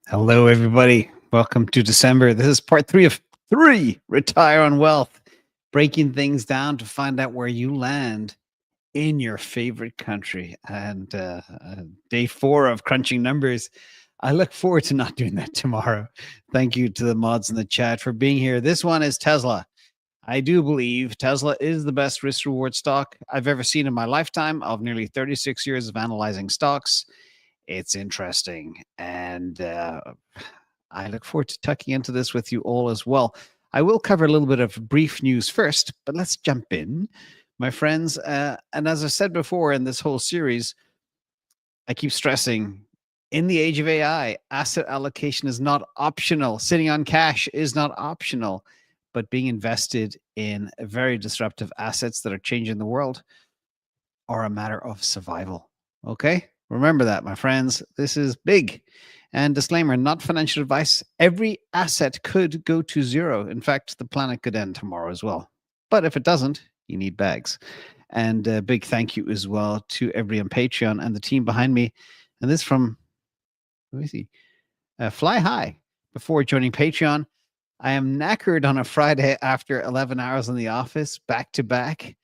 Hello, everybody. Welcome to December. This is part 3 of 3 Retire on Wealth, breaking things down to find out where you land in your favorite country. And day 4 of crunching numbers. I look forward to not doing that tomorrow. Thank you to the mods in the chat for being here. This one is Tesla. I do believe Tesla is the best risk reward stock I've ever seen in my lifetime of nearly 36 years of analyzing stocks. It's interesting. And I look forward to tucking into this with you all as well. I will cover a little bit of brief news first, but let's jump in, my friends. And as I said before in this whole series, I keep stressing in the age of AI, asset allocation is not optional. Sitting on cash is not optional, but being invested in very disruptive assets that are changing the world are a matter of survival. Okay? Remember that, my friends. This is big. And disclaimer, not financial advice. Every asset could go to zero. In fact, the planet could end tomorrow as well. But if it doesn't, you need bags. And a big thank you as well to everybody on Patreon and the team behind me. And this from, let me see, Fly High. Before joining Patreon, I am knackered on a Friday after 11 hours in the office, back to back.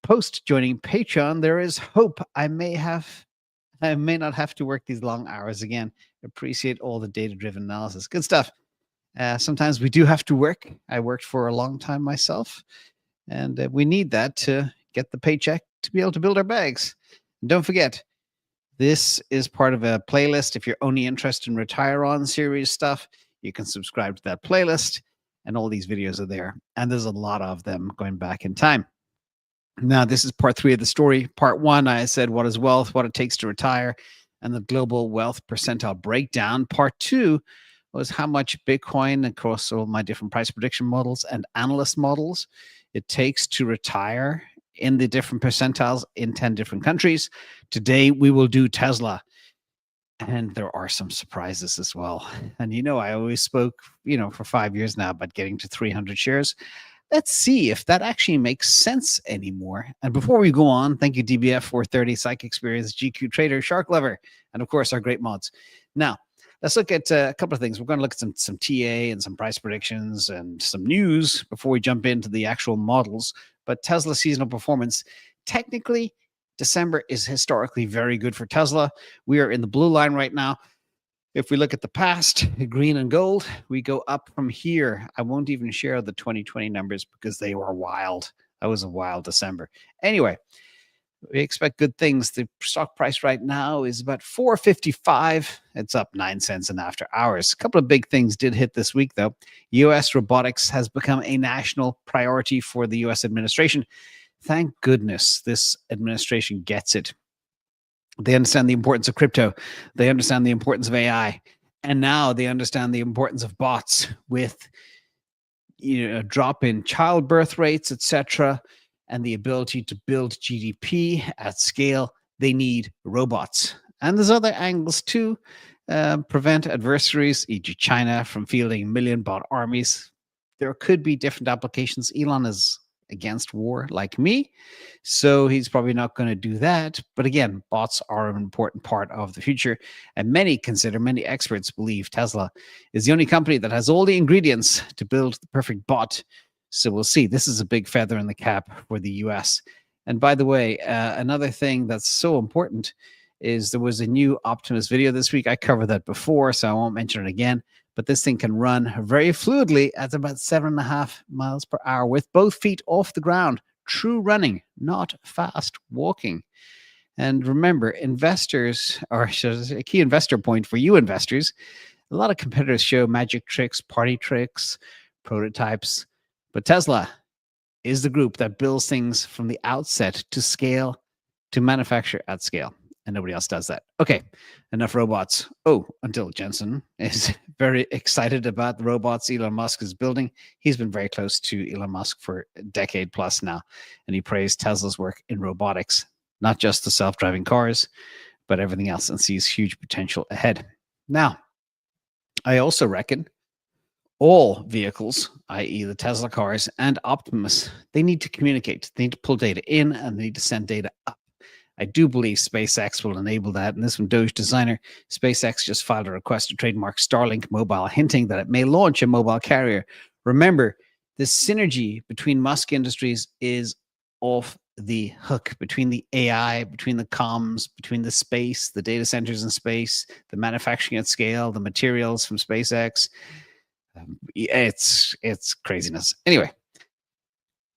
Post joining Patreon, there is hope I may not have to work these long hours again. Appreciate all the data-driven analysis. Good stuff. Sometimes we do have to work. I worked for a long time myself, and we need that to get the paycheck to be able to build our bags. And don't forget, this is part of a playlist. If you're only interested in Retire On series stuff, you can subscribe to that playlist, and all these videos are there. And there's a lot of them going back in time. Now, this is part 3 of the story. Part 1, I said, what is wealth, what it takes to retire, and the global wealth percentile breakdown. Part 2 was how much Bitcoin across all my different price prediction models and analyst models it takes to retire in the different percentiles in 10 different countries. Today, we will do Tesla. And there are some surprises as well. And I always spoke, for 5 years now about getting to 300 shares. Let's see if that actually makes sense anymore. And before we go on, thank you, DBF 430, Psych Experience, GQ Trader, Shark Lover, and of course, our great mods. Now, let's look at a couple of things. We're going to look at some TA and some price predictions and some news before we jump into the actual models. But Tesla seasonal performance, technically, December is historically very good for Tesla. We are in the blue line right now. If we look at the past, green and gold, we go up from here. I won't even share the 2020 numbers because they were wild. That was a wild December. Anyway, we expect good things. The stock price right now is about $4.55. It's up 9 cents in after hours. A couple of big things did hit this week, though. U.S. robotics has become a national priority for the U.S. administration. Thank goodness this administration gets it. They understand the importance of crypto. They understand the importance of AI. And now they understand the importance of bots with a drop in childbirth rates, etc., and the ability to build GDP at scale. They need robots. And there's other angles too. Prevent adversaries, e.g. China, from fielding million bot armies. There could be different applications. Elon is against war like me, so he's probably not going to do that. But again, bots are an important part of the future, and many experts believe Tesla is the only company that has all the ingredients to build the perfect bot. So we'll see. This is a big feather in the cap for the US. And by the way, another thing that's so important is there was a new Optimus video this week. I covered that before, so I won't mention it again. But this thing can run very fluidly at about 7.5 miles per hour with both feet off the ground. True running, not fast walking. And remember, investors, or a key investor point for you investors, a lot of competitors show magic tricks, party tricks, prototypes. But Tesla is the group that builds things from the outset to scale, to manufacture at scale. And nobody else does that. Okay, enough robots. Oh, until Jensen is very excited about the robots Elon Musk is building. He's been very close to Elon Musk for a decade plus now, and he praised Tesla's work in robotics, not just the self-driving cars, but everything else, and sees huge potential ahead. Now, I also reckon all vehicles, i.e. the Tesla cars and Optimus, they need to communicate. They need to pull data in and they need to send data up. I do believe SpaceX will enable that. And this from Doge Designer, SpaceX just filed a request to trademark Starlink Mobile, hinting that it may launch a mobile carrier. Remember, the synergy between Musk Industries is off the hook, between the AI, between the comms, between the space, the data centers in space, the manufacturing at scale, the materials from SpaceX. It's craziness. Anyway,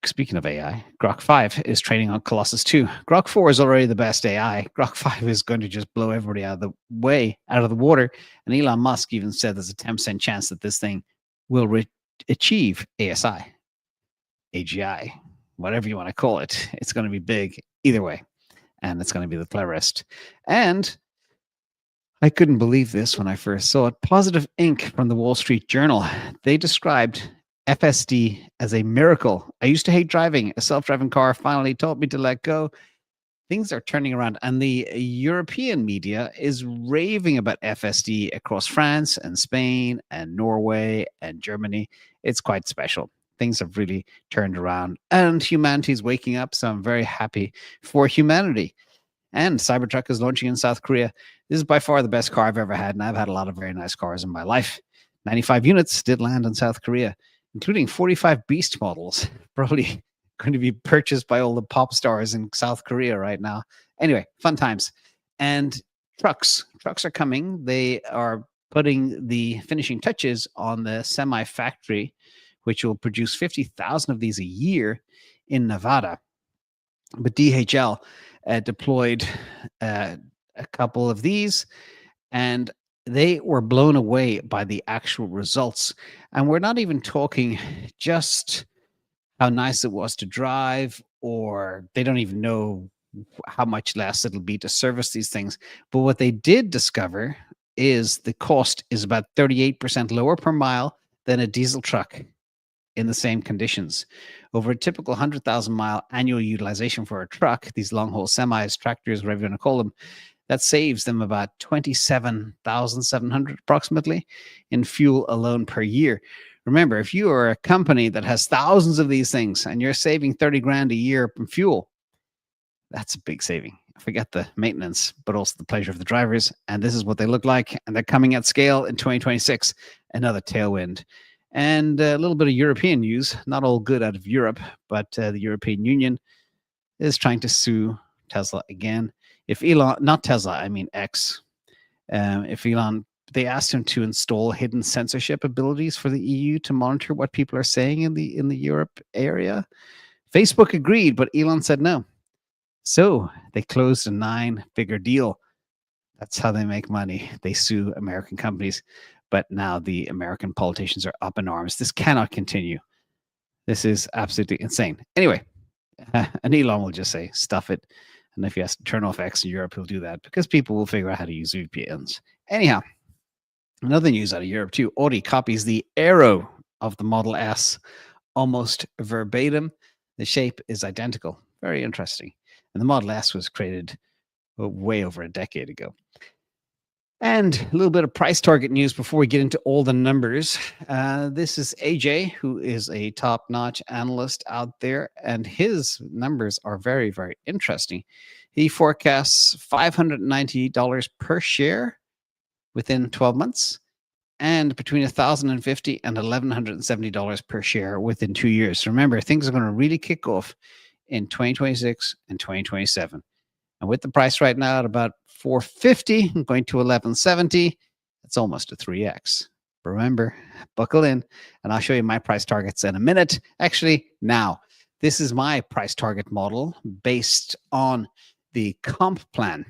speaking of AI, Grok 5 is training on Colossus 2. Grok 4 is already the best AI. Grok 5 is going to just blow everybody out of the water. And Elon Musk even said there's a 10% chance that this thing will achieve ASI, AGI, whatever you want to call it. It's going to be big either way. And it's going to be the cleverest. And I couldn't believe this when I first saw it. Positive Ink from the Wall Street Journal. They described FSD as a miracle. I used to hate driving. A self-driving car finally taught me to let go. Things are turning around, and the European media is raving about FSD across France and Spain and Norway and Germany. It's quite special. Things have really turned around, and humanity is waking up, so I'm very happy for humanity. And Cybertruck is launching in South Korea. This is by far the best car I've ever had, and I've had a lot of very nice cars in my life. 95 units did land in South Korea, including 45 beast models, probably going to be purchased by all the pop stars in South Korea right now. Anyway, fun times. And trucks are coming. They are putting the finishing touches on the semi factory, which will produce 50,000 of these a year in Nevada. But DHL deployed a couple of these, and they were blown away by the actual results. And we're not even talking just how nice it was to drive, or they don't even know how much less it'll be to service these things. But what they did discover is the cost is about 38% lower per mile than a diesel truck in the same conditions. Over a typical 100,000 mile annual utilization for a truck, these long haul semis, tractors, whatever you want to call them, that saves them about 27,700 approximately in fuel alone per year. Remember, if you are a company that has thousands of these things and you're saving 30 grand a year from fuel, that's a big saving. Forget the maintenance, but also the pleasure of the drivers. And this is what they look like. And they're coming at scale in 2026. Another tailwind. And a little bit of European news, not all good out of Europe, but the European Union is trying to sue Tesla again. If Elon, not Tesla, I mean X, if Elon, they asked him to install hidden censorship abilities for the EU to monitor what people are saying in the Europe area. Facebook agreed, but Elon said no. So they closed a 9-figure deal. That's how they make money. They sue American companies. But now the American politicians are up in arms. This cannot continue. This is absolutely insane. Anyway, and Elon will just say, stuff it. And if he has to turn off X in Europe, he'll do that because people will figure out how to use VPNs. Anyhow, another news out of Europe too. Audi copies the Aero of the Model S almost verbatim. The shape is identical. Very interesting. And the Model S was created way over a decade ago. And a little bit of price target news before we get into all the numbers. This is AJ, who is a top-notch analyst out there, and his numbers are very, very interesting. He forecasts $590 per share within 12 months and between $1,050 and $1,170 per share within 2 years. So remember, things are going to really kick off in 2026 and 2027. And with the price right now at about $450, going to $1,170, that's almost a 3x. Remember, buckle in, and I'll show you my price targets in a minute. Actually, now, this is my price target model based on the comp plan.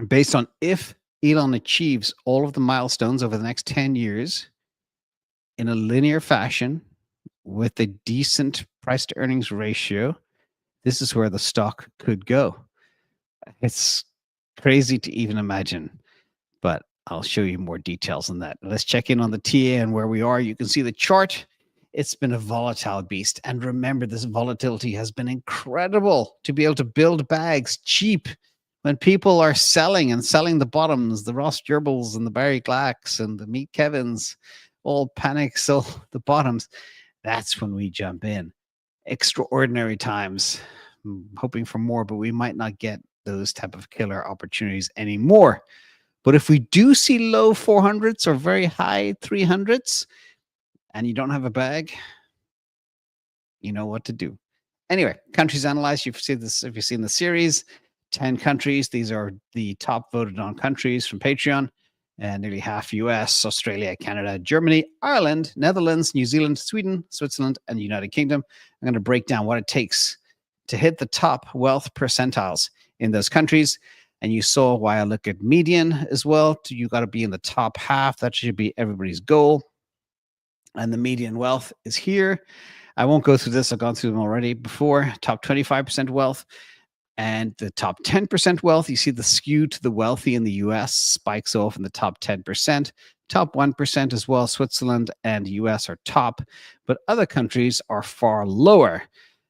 Based on if Elon achieves all of the milestones over the next 10 years in a linear fashion with a decent price to earnings ratio, this is where the stock could go. It's crazy to even imagine, but I'll show you more details on that. Let's check in on the TA and where we are. You can see the chart. It's been a volatile beast. And remember, this volatility has been incredible to be able to build bags cheap when people are selling the bottoms, the Ross Gerbils and the Barry Glacks and the Meet Kevins, all panic sell the bottoms. That's when we jump in. Extraordinary times. I'm hoping for more, but we might not get those type of killer opportunities anymore. But if we do see low 400s or very high 300s and you don't have a bag, you know what to do. Anyway, countries analyzed. You've seen this if you've seen the series. 10 countries. These are the top voted on countries from Patreon. And nearly half US, Australia, Canada, Germany, Ireland, Netherlands, New Zealand, Sweden, Switzerland, and the United Kingdom. I'm going to break down what it takes to hit the top wealth percentiles in those countries. And you saw why I look at median as well. You got to be in the top half. That should be everybody's goal. And the median wealth is here. I won't go through this. I've gone through them already before. Top 25% wealth. And the top 10% wealth, you see the skew to the wealthy in the US spikes off in the top 10%. Top 1% as well. Switzerland and US are top, but other countries are far lower.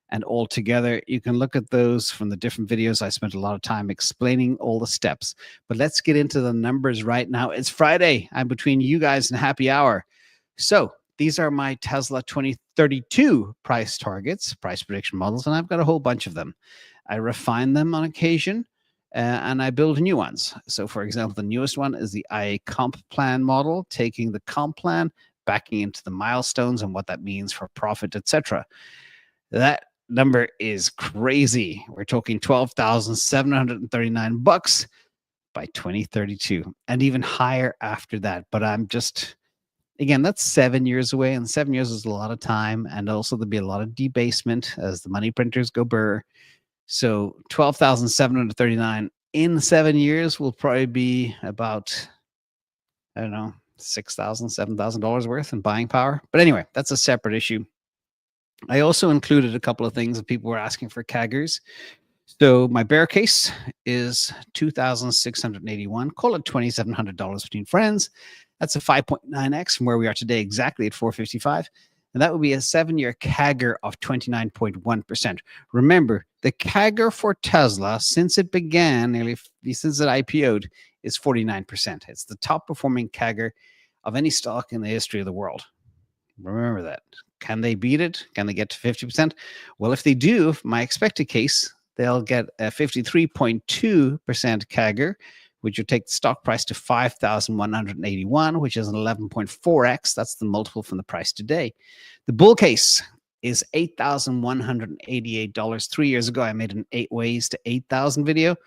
And altogether, you can look at those from the different videos. I spent a lot of time explaining all the steps. But let's get into the numbers right now. It's Friday. I'm between you guys and happy hour. So these are my Tesla 2032 price targets, price prediction models, and I've got a whole bunch of them. I refine them on occasion, and I build new ones. So, for example, the newest one is the IA Comp Plan model, taking the comp plan, backing into the milestones and what that means for profit, etc. That number is crazy. We're talking $12,739 by 2032, and even higher after that. But I'm just, again, that's 7 years away, and 7 years is a lot of time, and also there'll be a lot of debasement as the money printers go burr. So 12,739 in 7 years will probably be about, I don't know, $6,000, $7,000 worth in buying power. But anyway, that's a separate issue. I also included a couple of things that people were asking for CAGRs. So my bear case is 2,681. Call it $2,700 between friends. That's a 5.9x from where we are today, exactly at 455. And that would be a 7-year CAGR of 29.1%. Remember, the CAGR for Tesla since it began, since it IPO'd, is 49%. It's the top performing CAGR of any stock in the history of the world. Remember that. Can they beat it? Can they get to 50%? Well, if they do, my expected case, they'll get a 53.2% CAGR, which would take the stock price to 5,181, which is an 11.4x. That's the multiple from the price today. The bull case is $8,188. 3 years ago, I made an 8 ways to 8,000 video.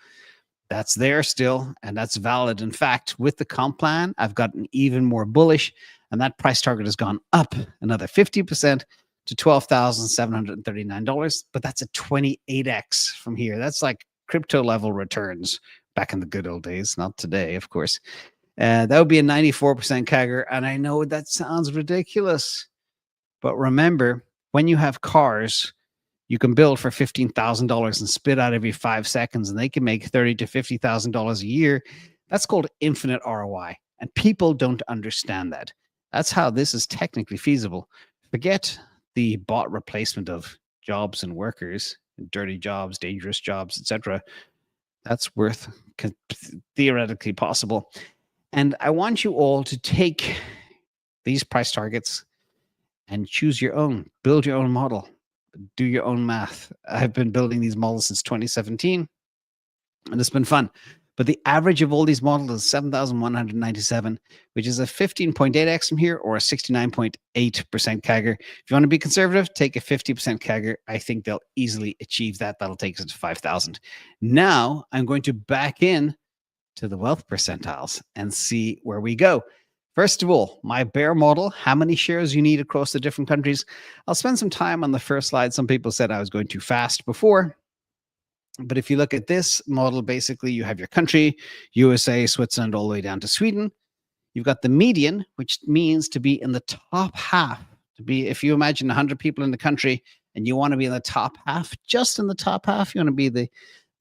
That's there still, and that's valid. In fact, with the comp plan, I've gotten even more bullish, and that price target has gone up another 50% to $12,739. But that's a 28x from here. That's like crypto level returns back in the good old days, not today, of course. That would be a 94% CAGR. And I know that sounds ridiculous, but remember, when you have cars, you can build for $15,000 and spit out every 5 seconds, and they can make $30,000 to $50,000 a year. That's called infinite ROI. And people don't understand that. That's how this is technically feasible. Forget the bot replacement of jobs and workers, dirty jobs, dangerous jobs, etc. That's theoretically possible. And I want you all to take these price targets and choose your own, build your own model, do your own math. I've been building these models since 2017, and it's been fun. But the average of all these models is 7,197, which is a 15.8x from here, or a 69.8% CAGR. If you want to be conservative, take a 50% CAGR. I think they'll easily achieve that. That'll take us to 5,000. Now I'm going to back in to the wealth percentiles and see where we go. First of all, my bear model, how many shares you need across the different countries. I'll spend some time on the first slide. Some people said I was going too fast before. But if you look at this model, basically you have your country, USA, Switzerland, all the way down to Sweden. You've got the median, which means to be in the top half. If you imagine 100 people in the country and you want to be in the top half, just in the top half, you want to be the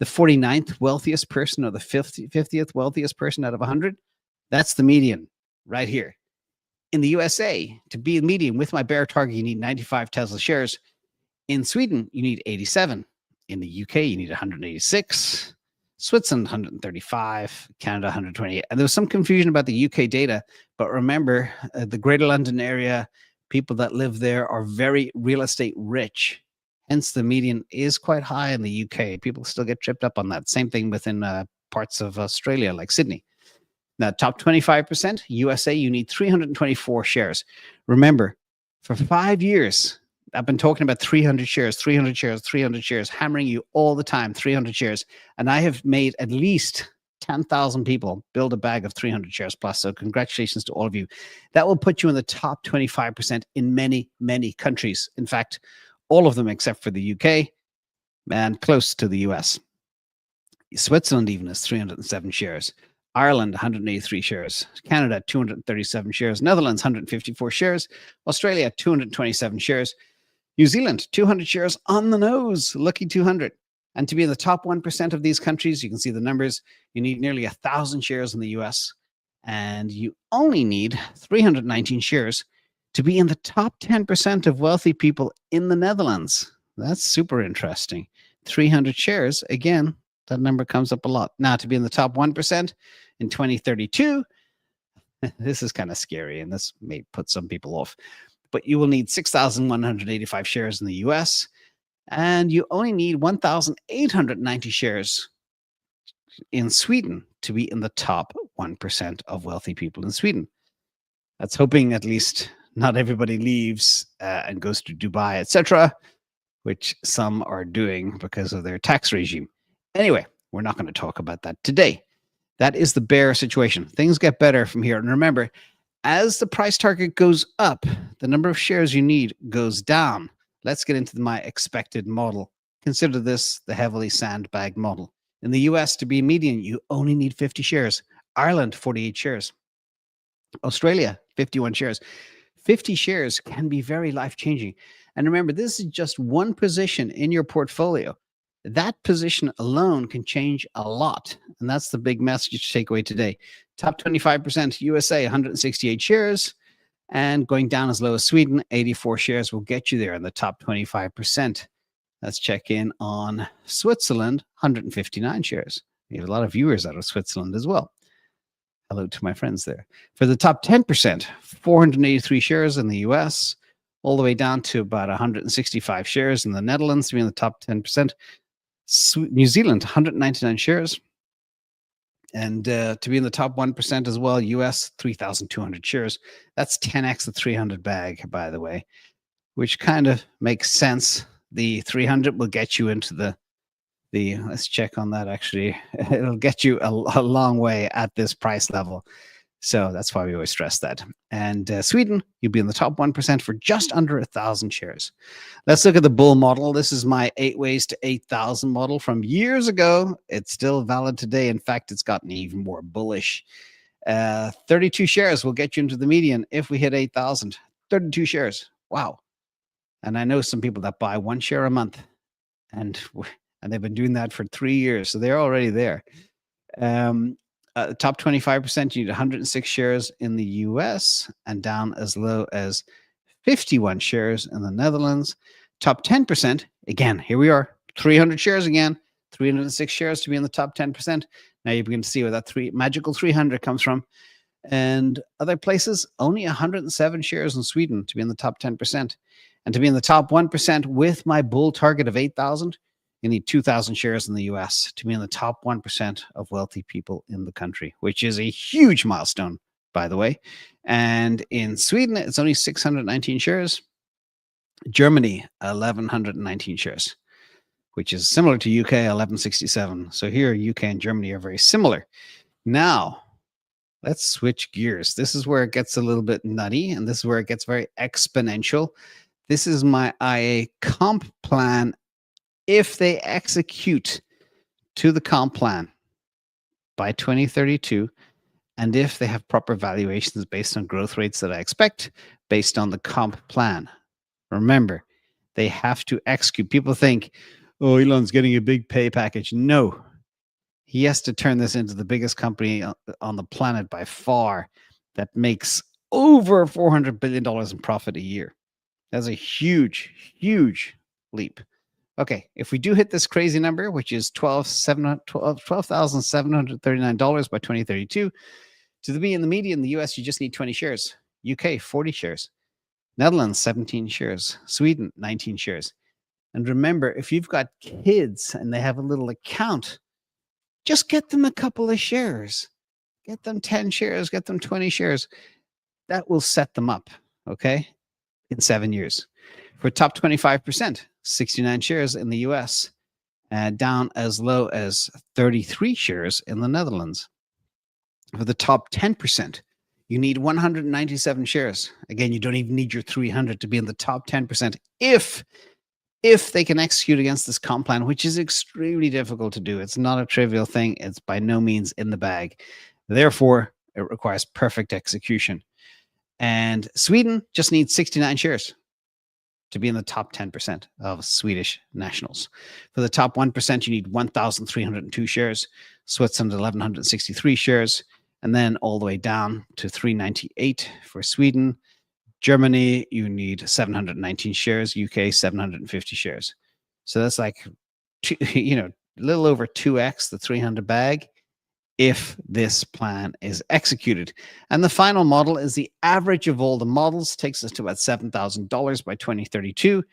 49th wealthiest person or the 50th wealthiest person out of 100. That's the median right here. In the USA, to be a median with my bear target, you need 95 Tesla shares. In Sweden, you need 87. In the UK, you need 186, Switzerland, 135, Canada, 128. And there was some confusion about the UK data, but remember, the Greater London area, people that live there are very real estate rich, Hence, the median is quite high in the UK. People still get tripped up on that. Same thing within parts of Australia, like Sydney. Now, top 25%, USA, you need 324 shares. Remember, for 5 years, I've been talking about 300 shares, 300 shares, 300 shares, hammering you all the time, 300 shares. And I have made at least 10,000 people build a bag of 300 shares plus. So congratulations to all of you. That will put you in the top 25% in many, many countries. In fact, all of them except for the UK and close to the US. Switzerland even has 307 shares. Ireland, 183 shares. Canada, 237 shares. Netherlands, 154 shares. Australia, 227 shares. New Zealand, 200 shares on the nose. Lucky 200. And to be in the top 1% of these countries, you can see the numbers. You need nearly 1,000 shares in the US. And you only need 319 shares to be in the top 10% of wealthy people in the Netherlands. That's super interesting. 300 shares, again, that number comes up a lot. Now, to be in the top 1% in 2032, this is kind of scary, and this may put some people off, but you will need 6,185 shares in the US, and you only need 1,890 shares in Sweden to be in the top 1% of wealthy people in Sweden. That's hoping at least not everybody leaves and goes to Dubai, etc., which some are doing because of their tax regime. Anyway, we're not going to talk about that today. That is the bear situation. Things get better from here. And remember, as the price target goes up, the number of shares you need goes down. Let's get into my expected model. Consider this the heavily sandbagged model. In the US, to be median, you only need 50 shares. Ireland, 48 shares. Australia, 51 shares. 50 shares can be very life-changing. And remember, this is just one position in your portfolio. That position alone can change a lot. And that's the big message to take away today. Top 25% USA, 168 shares. And going down as low as Sweden, 84 shares will get you there in the top 25%. Let's check in on Switzerland, 159 shares. We have a lot of viewers out of Switzerland as well. Hello to my friends there. For the top 10%, 483 shares in the US, all the way down to about 165 shares in the Netherlands to be in the top 10%. New Zealand, 199 shares. And to be in the top 1% as well, US, 3,200 shares. That's 10x the 300 bag, by the way, which kind of makes sense. The 300 will get you into the let's check on that actually. It'll get you a long way at this price level. So that's why we always stress that. And Sweden, you'll be in the top 1% for just under 1,000 shares. Let's look at the bull model. This is my 8 ways to 8,000 model from years ago. It's still valid today. In fact, it's gotten even more bullish. 32 shares will get you into the median if we hit 8,000. 32 shares. Wow. And I know some people that buy 1 share a month, and they've been doing that for 3 years. So they're already there. Top 25%, you need 106 shares in the US and down as low as 51 shares in the Netherlands. Top 10%, again, here we are, 300 shares again, 306 shares to be in the top 10%. Now you begin to see where that magical 300 comes from. And other places, only 107 shares in Sweden to be in the top 10%. And to be in the top 1% with my bull target of 8,000, you need 2,000 shares in the US to be in the top 1% of wealthy people in the country, which is a huge milestone, by the way. And in Sweden, it's only 619 shares. Germany, 1,119 shares, which is similar to UK, 1,167. So here, UK and Germany are very similar. Now, let's switch gears. This is where it gets a little bit nutty, and this is where it gets very exponential. This is my IA comp plan if they execute to the comp plan by 2032, and if they have proper valuations based on growth rates that I expect based on the comp plan. Remember, they have to execute. People think, oh, Elon's getting a big pay package. No, he has to turn this into the biggest company on the planet by far that makes over $400 billion in profit a year. That's a huge, huge leap. Okay, if we do hit this crazy number, which is $12,739 by 2032, to be in the median in the US, you just need 20 shares. UK, 40 shares. Netherlands, 17 shares. Sweden, 19 shares. And remember, if you've got kids and they have a little account, just get them a couple of shares. Get them 10 shares, get them 20 shares. That will set them up, okay, in 7 years. For top 25%, 69 shares in the US, down as low as 33 shares in the Netherlands. For the top 10%, you need 197 shares. Again, you don't even need your 300 to be in the top 10% if they can execute against this comp plan, which is extremely difficult to do. It's not a trivial thing. It's by no means in the bag. Therefore, it requires perfect execution. And Sweden just needs 69 shares to be in the top 10% of Swedish nationals. For the top 1%, you need 1,302 shares, Switzerland 1,163 shares, and then all the way down to 398 for Sweden. Germany, you need 719 shares, UK 750 shares. So that's like, a little over 2x the 300 bag if this plan is executed. And the final model is the average of all the models, takes us to about $7,000 by 2032.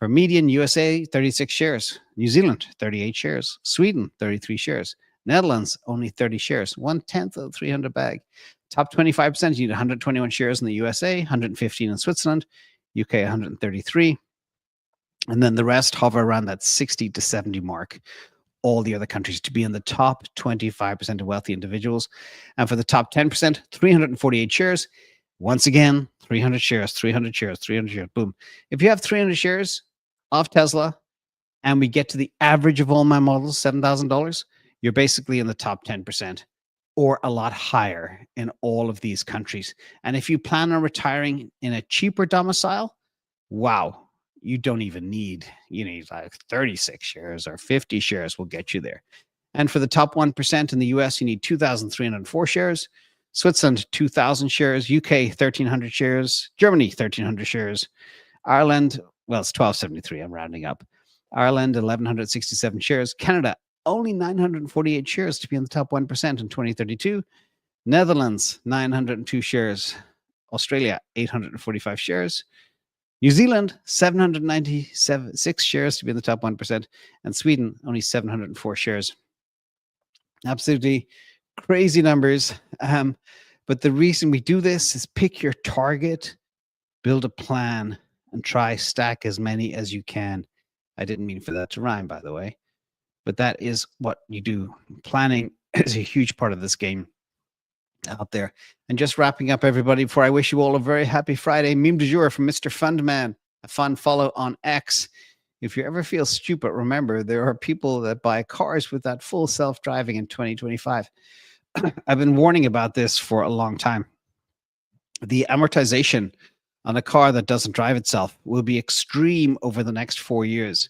For median, USA, 36 shares. New Zealand, 38 shares. Sweden, 33 shares. Netherlands, only 30 shares. 1/10 of the 300 bag. Top 25%, you need 121 shares in the USA, 115 in Switzerland, UK 133. And then the rest hover around that 60 to 70 mark. All the other countries to be in the top 25% of wealthy individuals. And for the top 10%, 348 shares. Once again, 300 shares, 300 shares, 300 shares, boom. If you have 300 shares of Tesla and we get to the average of all my models, $7,000, you're basically in the top 10% or a lot higher in all of these countries. And if you plan on retiring in a cheaper domicile, wow, you don't even need, you need like 36 shares or 50 shares will get you there. And for the top 1% in the US, you need 2,304 shares, Switzerland, 2,000 shares, UK, 1,300 shares, Germany, 1,300 shares, Ireland, well, it's 1,273, I'm rounding up. Ireland, 1,167 shares, Canada, only 948 shares to be in the top 1% in 2032. Netherlands, 902 shares. Australia, 845 shares. New Zealand, 796 shares to be in the top 1%. And Sweden, only 704 shares. Absolutely crazy numbers. But the reason we do this is pick your target, build a plan, and try stack as many as you can. I didn't mean for that to rhyme, by the way. But that is what you do. Planning is a huge part of this game out there. And just wrapping up, everybody, before I wish you all a very happy Friday, meme du jour from Mr. Fundman, a fun follow on X. If you ever feel stupid, remember, there are people that buy cars with that full self-driving in 2025. I've been warning about this for a long time. The amortization on a car that doesn't drive itself will be extreme over the next 4 years.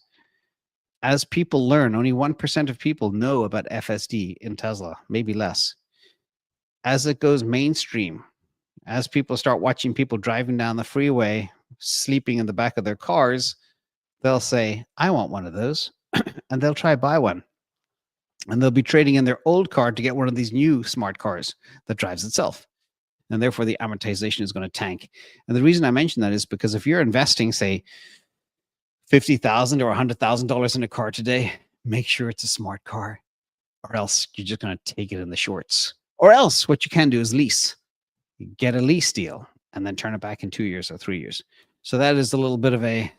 As people learn, only 1% of people know about FSD in Tesla, maybe less. As it goes mainstream, as people start watching people driving down the freeway, sleeping in the back of their cars, they'll say, I want one of those. And they'll try buy one. And they'll be trading in their old car to get one of these new smart cars that drives itself. And therefore, the amortization is going to tank. And the reason I mention that is because if you're investing, say, $50,000 or $100,000 in a car today, make sure it's a smart car, or else you're just going to take it in the shorts. Or else what you can do is lease. Get a lease deal and then turn it back in 2 years or 3 years. So that is a little bit of a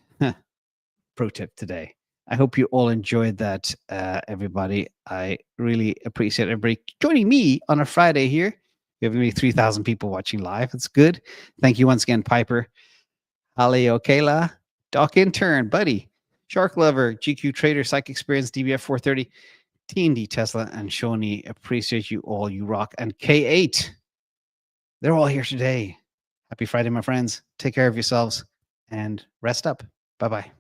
pro tip today. I hope you all enjoyed that, everybody. I really appreciate everybody joining me on a Friday here. We have maybe 3,000 people watching live. It's good. Thank you once again, Piper. Ali Okela, Doc Intern, Buddy, Shark Lover, GQ Trader, Psych Experience, DBF 430, T&D Tesla, and Shoni. Appreciate you all. You rock. And K8. They're all here today. Happy Friday, my friends. Take care of yourselves and rest up. Bye-bye.